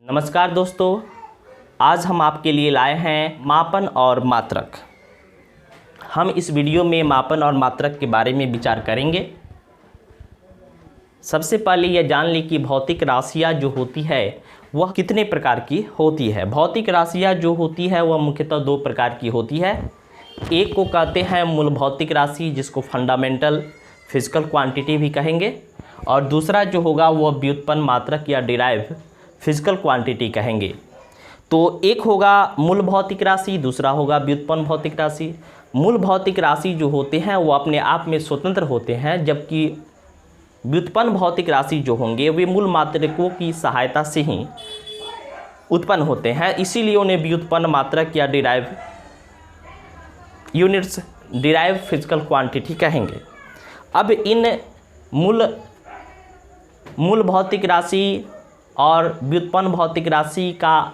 नमस्कार दोस्तों, आज हम आपके लिए लाए हैं मापन और मात्रक। हम इस वीडियो में मापन और मात्रक के बारे में विचार करेंगे। सबसे पहले यह जान लें कि भौतिक राशियाँ जो होती है वह कितने प्रकार की होती है। भौतिक राशियाँ जो होती है वह मुख्यतः दो प्रकार की होती है। एक को कहते हैं मूल भौतिक राशि, जिसको फंडामेंटल फिजिकल क्वांटिटी भी कहेंगे, और दूसरा जो होगा वह व्युत्पन्न मात्रक या डिराइव फिजिकल क्वांटिटी कहेंगे। तो एक होगा मूल भौतिक राशि, दूसरा होगा व्युत्पन्न भौतिक राशि। मूल भौतिक राशि जो होते हैं वो अपने आप में स्वतंत्र होते हैं, जबकि व्युत्पन्न भौतिक राशि जो होंगे वे मूल मात्रकों की सहायता से ही उत्पन्न होते हैं। इसीलिए उन्हें व्युत्पन्न मात्रक या derive units, derive physical quantity कहेंगे। अब इन मूल भौतिक राशि और व्युत्पन्न भौतिक राशि का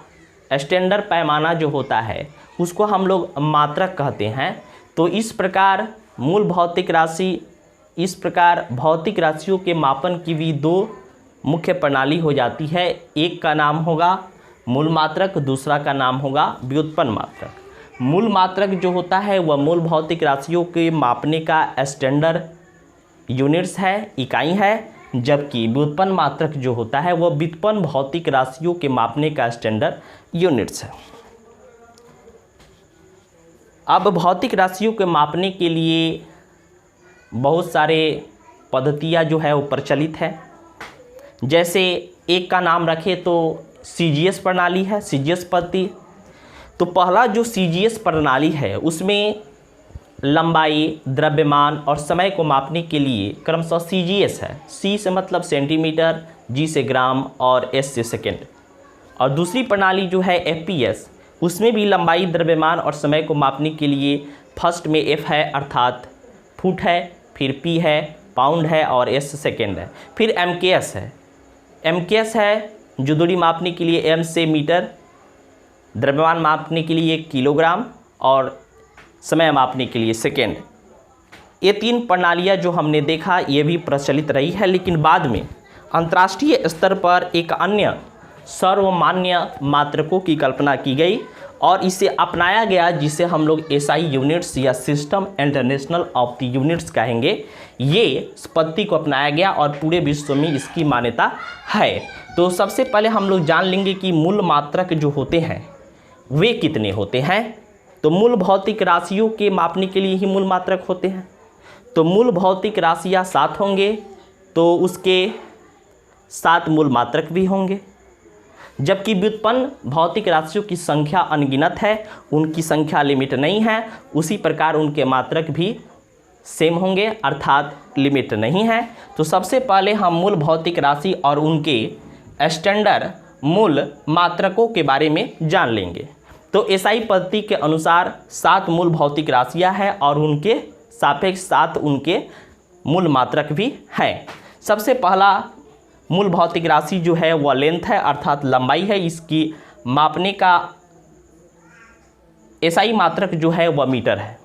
स्टैंडर्ड पैमाना जो होता है उसको हम लोग मात्रक कहते हैं। तो इस प्रकार भौतिक राशियों के मापन की भी दो मुख्य प्रणाली हो जाती है। एक का नाम होगा मूल मात्रक, दूसरा का नाम होगा व्युत्पन्न मात्रक। मूल मात्रक जो होता है वह मूल भौतिक राशियों के मापने का स्टैंडर्ड यूनिट्स है, इकाई है, जबकि व्युत्पन्न मात्रक जो होता है वह व्युत्पन्न भौतिक राशियों के मापने का स्टैंडर्ड यूनिट्स है। अब भौतिक राशियों के मापने के लिए बहुत सारे पद्धतियाँ जो है वो प्रचलित है। जैसे एक का नाम रखें तो CGS प्रणाली है, CGS पद्धति। तो पहला जो CGS प्रणाली है उसमें लंबाई, द्रव्यमान और समय को मापने के लिए क्रमशः CGS है। C से मतलब सेंटीमीटर, G से ग्राम और S से सेकेंड। और दूसरी प्रणाली जो है FPS, उसमें भी लंबाई, द्रव्यमान और समय को मापने के लिए फर्स्ट में F है अर्थात फुट है, फिर P है पाउंड है और S सेकेंड है, फिर MKS है। MKS है जो दूरी मापने के लिए M से मीटर, द्रव्यमान मापने के लिए किलोग्राम और समय मापने के लिए सेकेंड। ये तीन प्रणालियाँ जो हमने देखा ये भी प्रचलित रही है, लेकिन बाद में अंतर्राष्ट्रीय स्तर पर एक अन्य सर्वमान्य मात्रकों की कल्पना की गई और इसे अपनाया गया, जिसे हम लोग SI यूनिट्स या system international of the units कहेंगे। ये पद्धति को अपनाया गया और पूरे विश्व में इसकी मान्यता है। तो सबसे पहले हम लोग जान लेंगे कि मूल मात्रक जो होते हैं वे कितने होते हैं। तो मूल भौतिक राशियों के मापने के लिए ही मूल मात्रक होते हैं। तो मूल भौतिक राशियाँ 7 होंगे तो उसके 7 मूल मात्रक भी होंगे, जबकि व्युत्पन्न भौतिक राशियों की संख्या अनगिनत है, उनकी संख्या लिमिट नहीं है। उसी प्रकार उनके मात्रक भी सेम होंगे अर्थात लिमिट नहीं है। तो सबसे पहले हम मूल भौतिक राशि और उनके स्टैंडर्ड मूल मात्रकों के बारे में जान लेंगे। तो SI पद्धति के अनुसार 7 मूल भौतिक राशियां हैं और उनके सापेक्ष 7 उनके मूल मात्रक भी हैं। सबसे पहला मूल भौतिक राशि जो है वह लेंथ है अर्थात लंबाई है। इसकी मापने का SI मात्रक जो है वह मीटर है।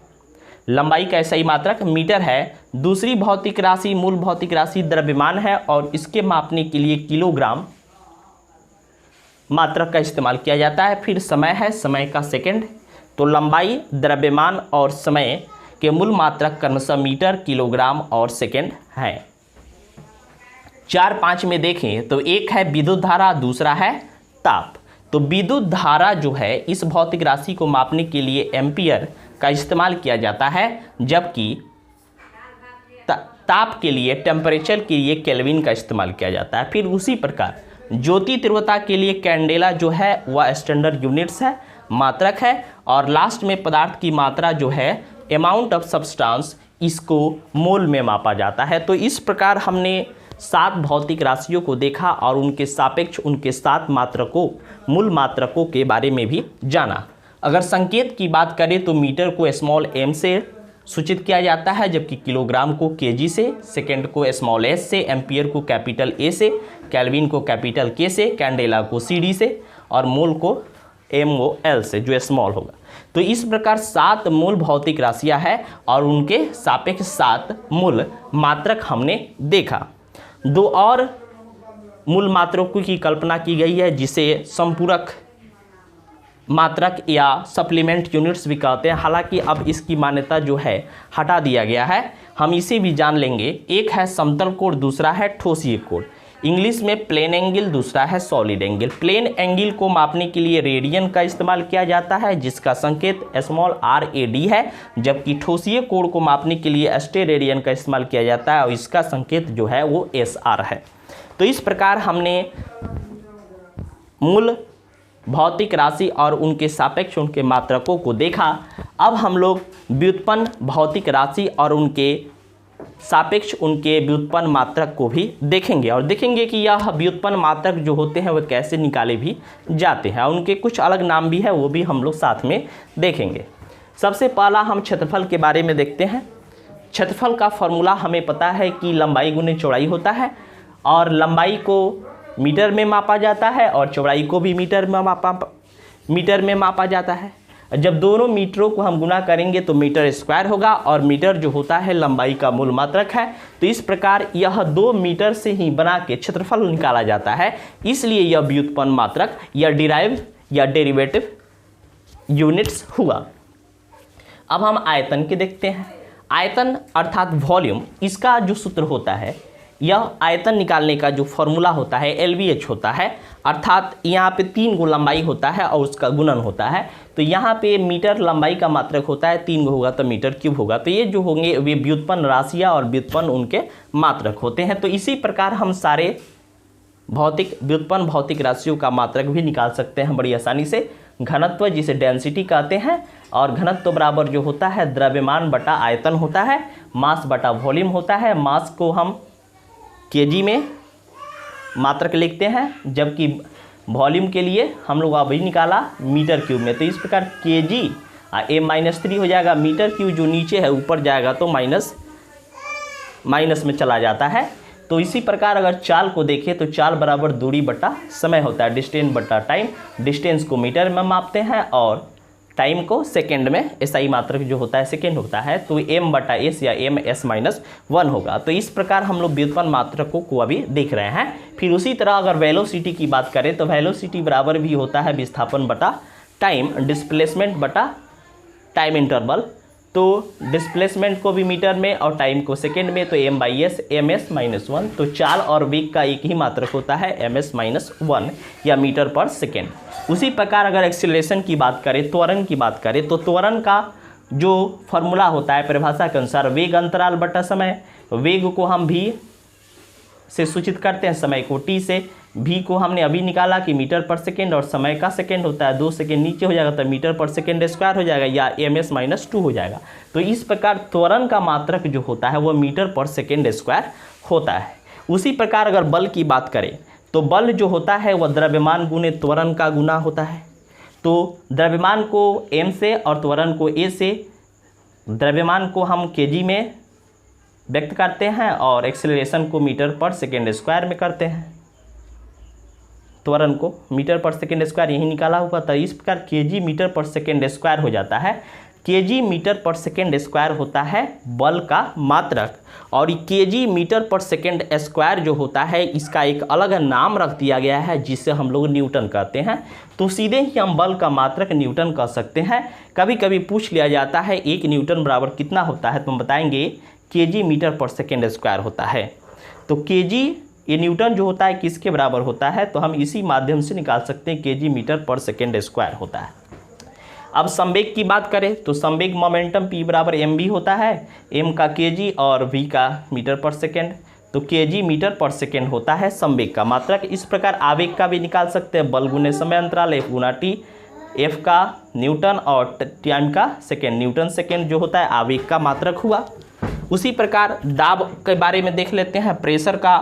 लंबाई का SI मात्रक मीटर है। दूसरी भौतिक राशि मूल भौतिक राशि द्रव्यमान है और इसके मापने के लिए किलोग्राम मात्रक का इस्तेमाल किया जाता है। फिर समय है, समय का सेकंड। तो लंबाई, द्रव्यमान और समय के मूल मात्रक क्रमशः मीटर, किलोग्राम और सेकंड हैं। 4-5 में देखें तो एक है विद्युत धारा, दूसरा है ताप। तो विद्युत धारा जो है इस भौतिक राशि को मापने के लिए एम्पियर का इस्तेमाल किया जाता है, जबकि ताप के लिए, टेम्परेचर के लिए केल्विन का इस्तेमाल किया जाता है। फिर उसी प्रकार ज्योति तीव्रता के लिए कैंडेला जो है वह स्टैंडर्ड यूनिट्स है, मात्रक है। और लास्ट में पदार्थ की मात्रा जो है अमाउंट ऑफ सब्सटेंस, इसको मोल में मापा जाता है। तो इस प्रकार हमने 7 भौतिक राशियों को देखा और उनके सापेक्ष उनके 7 मात्रकों, मूल मात्रकों के बारे में भी जाना। अगर संकेत की बात करें तो मीटर को स्मॉल m से सूचित किया जाता है, जबकि किलोग्राम को kg से, सेकेंड को स्मॉल s से, एम्पियर को कैपिटल A से, केल्विन को कैपिटल K से, कैंडेला को CD से और मोल को MOL से जो स्मॉल होगा। तो इस प्रकार 7 मूल भौतिक राशियां हैं और उनके सापेक्ष 7 मूल मात्रक हमने देखा। दो और मूल मात्रकों की कल्पना की गई है, जिसे संपूरक मात्रक या सप्लीमेंट यूनिट्स भी कहते हैं। हालांकि अब इसकी मान्यता जो है हटा दिया गया है। हम इसे भी जान लेंगे। एक है समतल कोण, दूसरा है ठोसीय कोण। इंग्लिश में प्लेन एंगल, दूसरा है सॉलिड एंगल। प्लेन एंगल को मापने के लिए रेडियन का इस्तेमाल किया जाता है, जिसका संकेत स्मॉल RAD है, जबकि ठोसीय कोण को मापने के लिए स्टेरेडियन का इस्तेमाल किया जाता है और इसका संकेत जो है वो SR है। तो इस प्रकार हमने मूल भौतिक राशि और उनके सापेक्ष उनके मात्रकों को देखा। अब हम लोग व्युत्पन्न भौतिक राशि और उनके सापेक्ष उनके व्युत्पन्न मात्रक को भी देखेंगे और देखेंगे कि यह व्युत्पन्न मात्रक जो होते हैं वह कैसे निकाले भी जाते हैं। उनके कुछ अलग नाम भी है, वो भी हम लोग साथ में देखेंगे। सबसे पहला हम क्षेत्रफल के बारे में देखते हैं। क्षेत्रफल का फॉर्मूला हमें पता है कि लंबाई गुने चौड़ाई होता है और लंबाई को मीटर में मापा जाता है और चौड़ाई को भी मीटर में मापा जाता है। जब दोनों मीटरों को हम गुना करेंगे तो मीटर स्क्वायर होगा और मीटर जो होता है लंबाई का मूल मात्रक है। तो इस प्रकार यह 2 मीटर से ही बना के क्षेत्रफल निकाला जाता है। इसलिए यह व्युत्पन्न मात्रक या डिराइव या डेरिवेटिव यूनिट्स हुआ। अब हम आयतन के देखते हैं। आयतन अर्थात वॉल्यूम, इसका जो सूत्र होता है, यह आयतन निकालने का जो फॉर्मूला होता है LBH होता है। अर्थात यहाँ पे 3 गो लंबाई होता है और उसका गुणन होता है। तो यहाँ पे मीटर लंबाई का मात्रक होता है, 3 गो होगा तो मीटर क्यूब होगा। तो ये जो होंगे वे व्युत्पन्न राशियाँ और व्युत्पन्न उनके मात्रक होते हैं। तो इसी प्रकार हम सारे व्युत्पन्न भौतिक राशियों का मात्रक भी निकाल सकते हैं बड़ी आसानी से। घनत्व जिसे डेंसिटी कहते हैं, और घनत्व बराबर जो होता है द्रव्यमान बटा आयतन होता है, मास बटा वॉल्यूम होता है। मास को हम केजी में मात्रक लिखते हैं, जबकि वॉल्यूम के लिए हम लोग अभी निकाला मीटर क्यूब में। तो इस प्रकार केजी M-3 हो जाएगा। मीटर क्यूब जो नीचे है ऊपर जाएगा तो माइनस में चला जाता है। तो इसी प्रकार अगर चाल को देखें तो चाल बराबर दूरी बटा समय होता है, डिस्टेंस बटा टाइम। डिस्टेंस को मीटर में मापते हैं और टाइम को सेकेंड में, SI मात्रक जो होता है सेकेंड होता है। तो M/S या MS-1 होगा। तो इस प्रकार हम लोग व्युत्पन्न मात्रकों को अभी देख रहे हैं। फिर उसी तरह अगर वेलोसिटी की बात करें तो वेलोसिटी बराबर भी होता है विस्थापन बटा टाइम, डिस्प्लेसमेंट बटा टाइम इंटरवल। तो डिस्प्लेसमेंट को भी मीटर में और टाइम को सेकेंड में, तो M/S MS-1। तो चाल और वेग का एक ही मात्रक होता है MS-1 या मीटर पर सेकेंड। उसी प्रकार अगर एक्सीलरेशन की बात करें, त्वरण की बात करें, तो त्वरण का जो फॉर्मूला होता है परिभाषा के अनुसार वेग अंतराल बटा समय। वेग को हम v से सूचित करते हैं, समय को t से। v को हमने अभी निकाला कि मीटर पर सेकेंड और समय का सेकेंड होता है, 2 सेकेंड नीचे हो जाएगा तो मीटर पर सेकेंड स्क्वायर हो जाएगा या MS-2 हो जाएगा। तो इस प्रकार त्वरण का मात्रक जो होता है वो मीटर पर सेकेंड स्क्वायर होता है। उसी प्रकार अगर बल की बात करें तो बल जो होता है वह द्रव्यमान गुने त्वरण का गुना होता है। तो द्रव्यमान को m से और त्वरण को a से, द्रव्यमान को हम kg में व्यक्त करते हैं और एक्सेलरेशन को मीटर पर सेकेंड स्क्वायर में करते हैं। त्वरण को मीटर पर सेकेंड स्क्वायर यही निकाला हुआ था। इस प्रकार kg मीटर पर सेकेंड स्क्वायर हो जाता है। kg मीटर पर सेकेंड स्क्वायर होता है बल का मात्रक, और kg मीटर पर सेकेंड स्क्वायर जो होता है इसका एक अलग नाम रख दिया गया है जिसे हम लोग न्यूटन कहते हैं। तो सीधे ही हम बल का मात्रक न्यूटन कह सकते हैं। कभी कभी पूछ लिया जाता है 1 न्यूटन बराबर कितना होता है, तो हम बताएंगे kg मीटर पर सेकेंड स्क्वायर होता है। तो kg ये न्यूटन जो होता है किसके बराबर होता है, तो हम इसी माध्यम से निकाल सकते हैं kg मीटर पर सेकेंड स्क्वायर होता है। अब संवेग की बात करें तो संवेग मोमेंटम P बराबर mv होता है, m का kg और v का मीटर पर सेकेंड। तो kg मीटर पर सेकेंड होता है संवेग का मात्रक। इस प्रकार आवेग का भी निकाल सकते हैं, बल गुने समय अंतराल F गुना t, F का न्यूटन और टाइम का सेकेंड, न्यूटन सेकेंड जो होता है आवेग का मात्रक हुआ। उसी प्रकार दाब के बारे में देख लेते हैं। प्रेशर का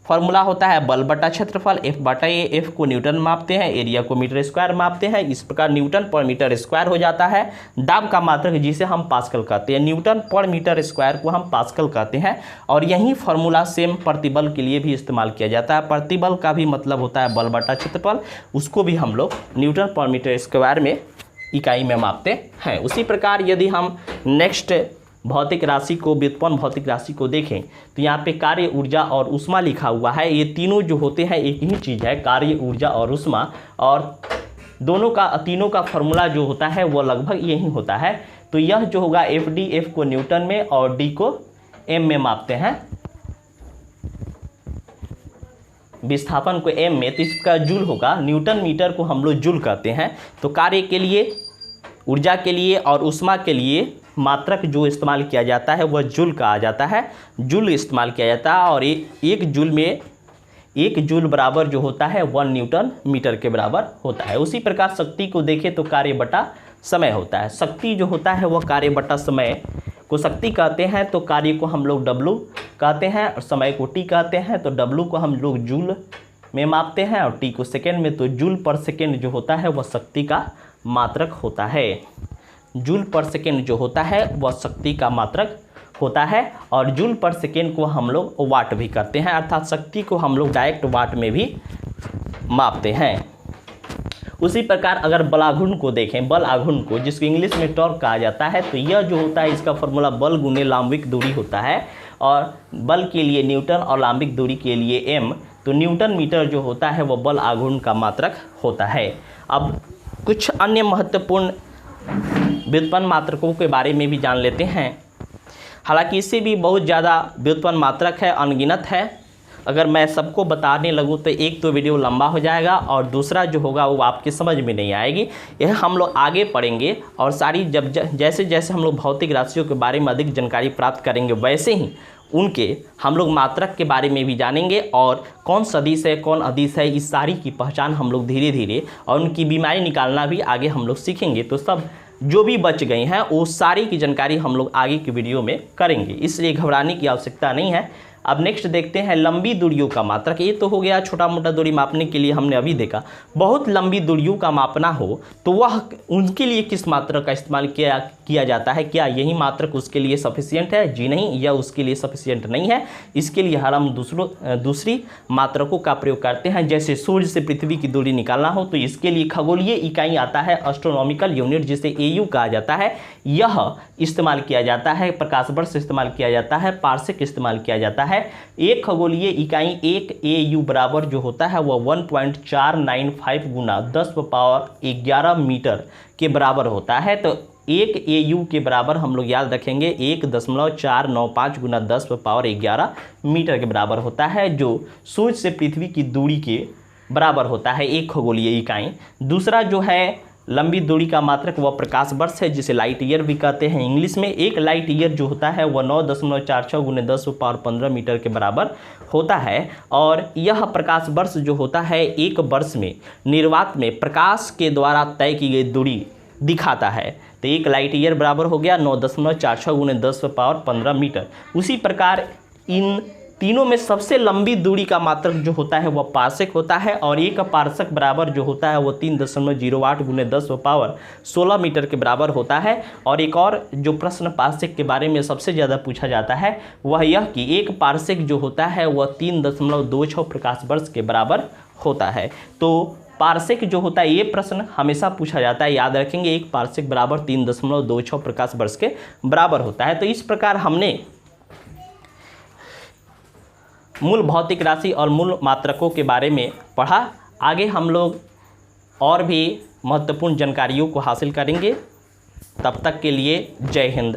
फॉर्मूला होता है बल बटा क्षेत्रफल, F/A। F को न्यूटन मापते हैं, एरिया को मीटर स्क्वायर मापते हैं। इस प्रकार न्यूटन पर मीटर स्क्वायर हो जाता है। दाब का मात्रक जिसे हम पास्कल कहते हैं, न्यूटन पर मीटर स्क्वायर को हम पास्कल कहते हैं। और यही फॉर्मूला सेम प्रतिबल के लिए भी इस्तेमाल किया जाता है। प्रतिबल का भी मतलब होता है बल बटा क्षेत्रफल, उसको भी हम लोग न्यूटन पर मीटर स्क्वायर में इकाई में मापते हैं। उसी प्रकार यदि हम नेक्स्ट भौतिक राशि को, व्युत्पन्न भौतिक राशि को देखें तो यहाँ पे कार्य, ऊर्जा और ऊष्मा लिखा हुआ है। ये तीनों जो होते हैं एक ही चीज़ है, कार्य, ऊर्जा और ऊष्मा, और तीनों का फॉर्मूला जो होता है वो लगभग यही होता है। तो यह जो होगा FD, F को न्यूटन में और D को M में मापते हैं, विस्थापन को M में, तो इसका जूल होगा। न्यूटन मीटर को हम लोग जूल कहते हैं। तो कार्य के लिए, ऊर्जा के लिए और ऊष्मा के लिए मात्रक जो इस्तेमाल किया जाता है वह जूल कहा जाता है। जूल इस्तेमाल किया जाता है और एक जूल बराबर जो होता है 1 न्यूटन मीटर के बराबर होता है। उसी प्रकार शक्ति को देखें तो कार्य बटा समय होता है। शक्ति जो होता है वह कार्य बटा समय को शक्ति कहते हैं, तो कार्य को हम लोग W कहते हैं और समय को T कहते हैं। तो W को हम लोग जूल में मापते हैं और T को सेकेंड में। तो जूल पर सेकेंड जो होता है वह शक्ति का मात्रक होता है। जूल पर सेकेंड जो होता है वह शक्ति का मात्रक होता है। और जूल पर सेकेंड को हम लोग वाट भी करते हैं, अर्थात शक्ति को हम लोग डायरेक्ट वाट में भी मापते हैं। उसी प्रकार अगर बल आघूर्ण को देखें, बल आघूर्ण को जिसको इंग्लिश में टॉर्क कहा जाता है, तो यह जो होता है इसका फॉर्मूला बल गुने लांबिक दूरी होता है। और बल के लिए न्यूटन और लांबिक दूरी के लिए M, तो न्यूटन मीटर जो होता है वह बल आघूर्ण का मात्रक होता है। अब कुछ अन्य महत्वपूर्ण व्युत्पन्न मात्रकों के बारे में भी जान लेते हैं। हालांकि इससे भी बहुत ज़्यादा व्युत्पन्न मात्रक है, अनगिनत है। अगर मैं सबको बताने लगूँ तो एक तो वीडियो लंबा हो जाएगा और दूसरा जो होगा वो आपकी समझ में नहीं आएगी। यह हम लोग आगे पढ़ेंगे और सारी जैसे जैसे हम लोग भौतिक राशियों के बारे में अधिक जानकारी प्राप्त करेंगे वैसे ही उनके हम लोग मात्रक के बारे में भी जानेंगे और कौन सदिश है, कौन अदिश है, इस सारी की पहचान हम लोग धीरे धीरे और उनकी बीमारी निकालना भी आगे हम लोग सीखेंगे। तो सब जो भी बच गई हैं वो सारी की जानकारी हम लोग आगे की वीडियो में करेंगे, इसलिए घबराने की आवश्यकता नहीं है। अब नेक्स्ट देखते हैं लंबी दूरियों का मात्रक। ये तो हो गया छोटा मोटा दूरी मापने के लिए हमने अभी देखा। बहुत लंबी दूरियों का मापना हो तो वह उनके लिए किस मात्रक का इस्तेमाल किया जाता है? क्या यही मात्रक उसके लिए सफिशिएंट है? जी नहीं, यह उसके लिए सफिशिएंट नहीं है। इसके लिए हम दूसरी मात्रकों का प्रयोग करते हैं। जैसे सूर्य से पृथ्वी की दूरी निकालना हो तो इसके लिए खगोलीय इकाई आता है, एस्ट्रोनॉमिकल यूनिट जिसे AU कहा जाता है। यह इस्तेमाल किया जाता है, प्रकाश वर्ष इस्तेमाल किया जाता है, पार्सेक इस्तेमाल किया जाता है। एक खगोलीय इकाई 1 AU बराबर जो होता है वह 1.495 गुना 10⁻11 मीटर के बराबर होता है। तो 1 AU के बराबर हम लोग याद रखेंगे 1.495 गुना 10⁻11 मीटर के बराबर होता है, जो सूर्य से पृथ्वी की दूरी के बराबर होता है एक खगोलीय इकाई। दूसरा जो है लंबी दूरी का मात्रक वह प्रकाश वर्ष है, जिसे लाइट ईयर भी कहते हैं इंग्लिश में। एक लाइट ईयर जो होता है वह 9.46 गुने 10⁻15 मीटर के बराबर होता है। और यह प्रकाश वर्ष जो होता है एक वर्ष में निर्वात में प्रकाश के द्वारा तय की गई दूरी दिखाता है। तो एक लाइट ईयर बराबर हो गया 9.46 गुने 10⁻15 मीटर। उसी प्रकार इन तीनों में सबसे लंबी दूरी का मात्रक जो होता है वह पार्सेक होता है। और एक पार्सेक बराबर जो होता है वह 3.08 गुने 10⁻16 मीटर के बराबर होता है। और एक और जो प्रश्न पार्सेक के बारे में सबसे ज़्यादा पूछा जाता है वह यह कि एक पार्सेक जो होता है वह 3.26 प्रकाश वर्ष के बराबर होता है। तो पार्सेक जो होता है ये प्रश्न हमेशा पूछा जाता है, याद रखेंगे। एक पार्सेक बराबर 3.26 प्रकाश वर्ष के बराबर होता है। तो इस प्रकार हमने मूल भौतिक राशि और मूल मात्रकों के बारे में पढ़ा। आगे हम लोग और भी महत्वपूर्ण जानकारियों को हासिल करेंगे। तब तक के लिए जय हिंद।